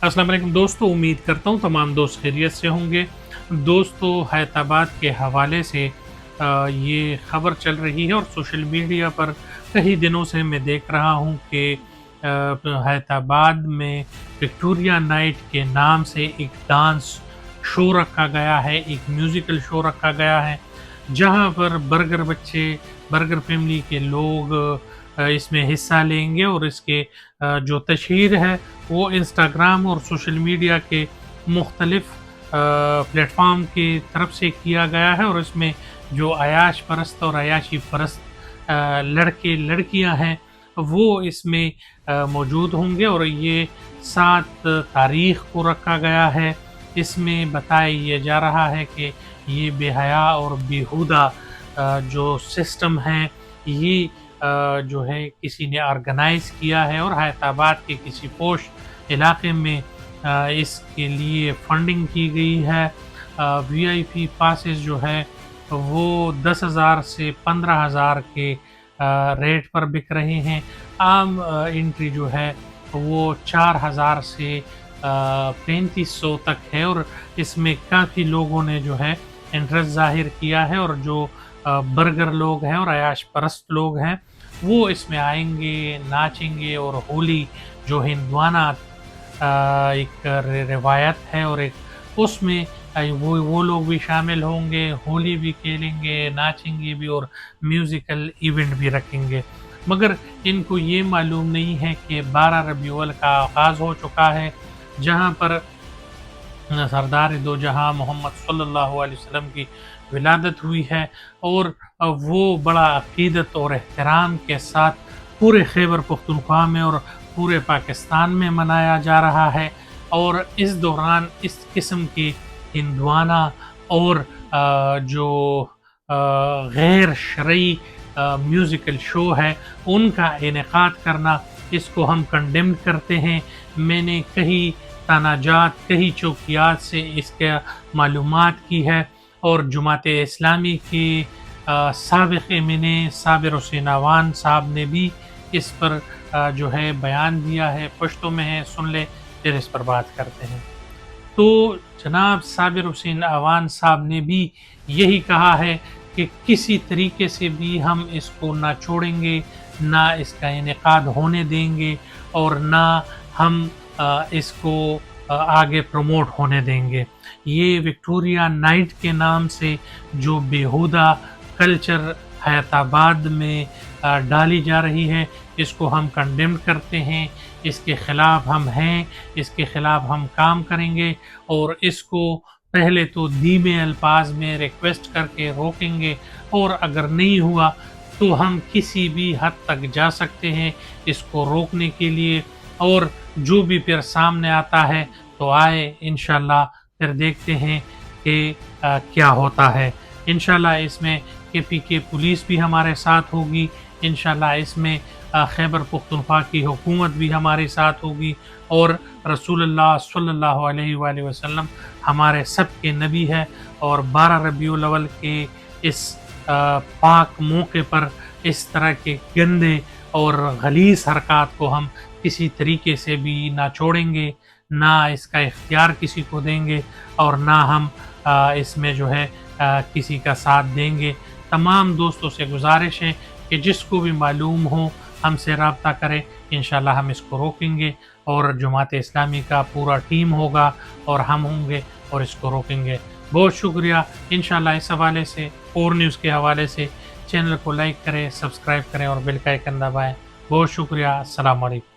السلام علیکم دوستو، امید کرتا ہوں تمام دوست خیریت سے ہوں گے۔ دوستو، حیدرآباد کے حوالے سے یہ خبر چل رہی ہے اور سوشل میڈیا پر کئی دنوں سے میں دیکھ رہا ہوں کہ حیدرآباد میں وکٹوریا نائٹ کے نام سے ایک ڈانس شو رکھا گیا ہے، ایک میوزیکل شو رکھا گیا ہے، جہاں پر برگر فیملی کے لوگ اس میں حصہ لیں گے، اور اس کے جو تشہیر ہے وہ انسٹاگرام اور سوشل میڈیا کے مختلف پلیٹ فارم کی طرف سے کیا گیا ہے، اور اس میں جو عیاش پرست اور عیاشی پرست لڑکے لڑکیاں ہیں وہ اس میں موجود ہوں گے، اور یہ 7 تاریخ کو رکھا گیا ہے۔ اس میں بتایا جا رہا ہے کہ یہ بے حیا اور بیہودہ جو سسٹم ہے، یہ جو ہے کسی نے آرگنائز کیا ہے، اور حیدرآباد کے کسی پوش علاقے میں اس کے لیے فنڈنگ کی گئی ہے۔ وی آئی پی پاسز جو ہے وہ 10,000 سے 15,000 کے ریٹ پر بک رہے ہیں۔ عام انٹری جو ہے وہ 4,000 سے 3,500 تک ہے، اور اس میں کافی لوگوں نے جو ہے انٹرسٹ ظاہر کیا ہے، اور جو برگر لوگ ہیں اور عیاش پرست لوگ ہیں وہ اس میں آئیں گے، ناچیں گے، اور ہولی جو ہندوانہ ایک روایت ہے، اور ایک اس میں وہ لوگ بھی شامل ہوں گے، ہولی بھی کھیلیں گے، ناچیں گے بھی، اور میوزیکل ایونٹ بھی رکھیں گے۔ مگر ان کو یہ معلوم نہیں ہے کہ 12 ربیع الاول کا آغاز ہو چکا ہے، جہاں پر سردار دو جہاں محمد صلی اللہ علیہ وسلم کی ولادت ہوئی ہے، اور وہ بڑا عقیدت اور احترام کے ساتھ پورے خیبر پختونخوا میں اور پورے پاکستان میں منایا جا رہا ہے۔ اور اس دوران اس قسم کی ہندوانہ اور جو غیر شرعی میوزیکل شو ہے ان کا انعقاد کرنا، اس کو ہم کنڈیم کرتے ہیں۔ میں نے کئی تناجات، کئی چوکیات سے اس کا معلومات کی ہے، اور جماعت اسلامی کے سابق امین صابر حسین اعوان صاحب نے بھی اس پر جو ہے بیان دیا ہے، پشتو میں ہے، سن لے پھر اس پر بات کرتے ہیں۔ تو جناب صابر حسین اعوان صاحب نے بھی یہی کہا ہے کہ کسی طریقے سے بھی ہم اس کو نہ چھوڑیں گے، نہ اس کا انعقاد ہونے دیں گے، اور نہ ہم اس کو آگے پروموٹ ہونے دیں گے۔ یہ وکٹوریا نائٹ کے نام سے جو بیہودہ کلچر حیدرآباد میں ڈالی جا رہی ہے، اس کو ہم کنڈیم کرتے ہیں، اس کے خلاف ہم ہیں، اس کے خلاف ہم کام کریں گے، اور اس کو پہلے تو دھیمے الفاظ میں ریکویسٹ کر کے روکیں گے، اور اگر نہیں ہوا تو ہم کسی بھی حد تک جا سکتے ہیں اس کو روکنے کے لیے، اور جو بھی پھر سامنے آتا ہے تو آئے، انشاءاللہ پھر دیکھتے ہیں کہ کیا ہوتا ہے۔ انشاءاللہ اس میں کے پی کے پولیس بھی ہمارے ساتھ ہوگی، انشاءاللہ اس میں خیبر پختونخوا کی حکومت بھی ہمارے ساتھ ہوگی، اور رسول اللہ صلی اللہ علیہ وآلہ وسلم ہمارے سب کے نبی ہے، اور 12 ربیع الاول کے اس پاک موقع پر اس طرح کے گندے اور غلیظ حرکات کو ہم کسی طریقے سے بھی نہ چھوڑیں گے، نہ اس کا اختیار کسی کو دیں گے، اور نہ ہم اس میں جو ہے کسی کا ساتھ دیں گے۔ تمام دوستوں سے گزارش ہے کہ جس کو بھی معلوم ہو ہم سے رابطہ کرے، انشاءاللہ ہم اس کو روکیں گے، اور جماعت اسلامی کا پورا ٹیم ہوگا اور ہم ہوں گے اور اس کو روکیں گے۔ بہت شکریہ۔ انشاءاللہ اس حوالے سے اور نیوز کے حوالے سے چینل کو لائک کریں، سبسکرائب کریں، اور بیل کا آئیکن دبائیں۔ بہت شکریہ۔ السلام علیکم۔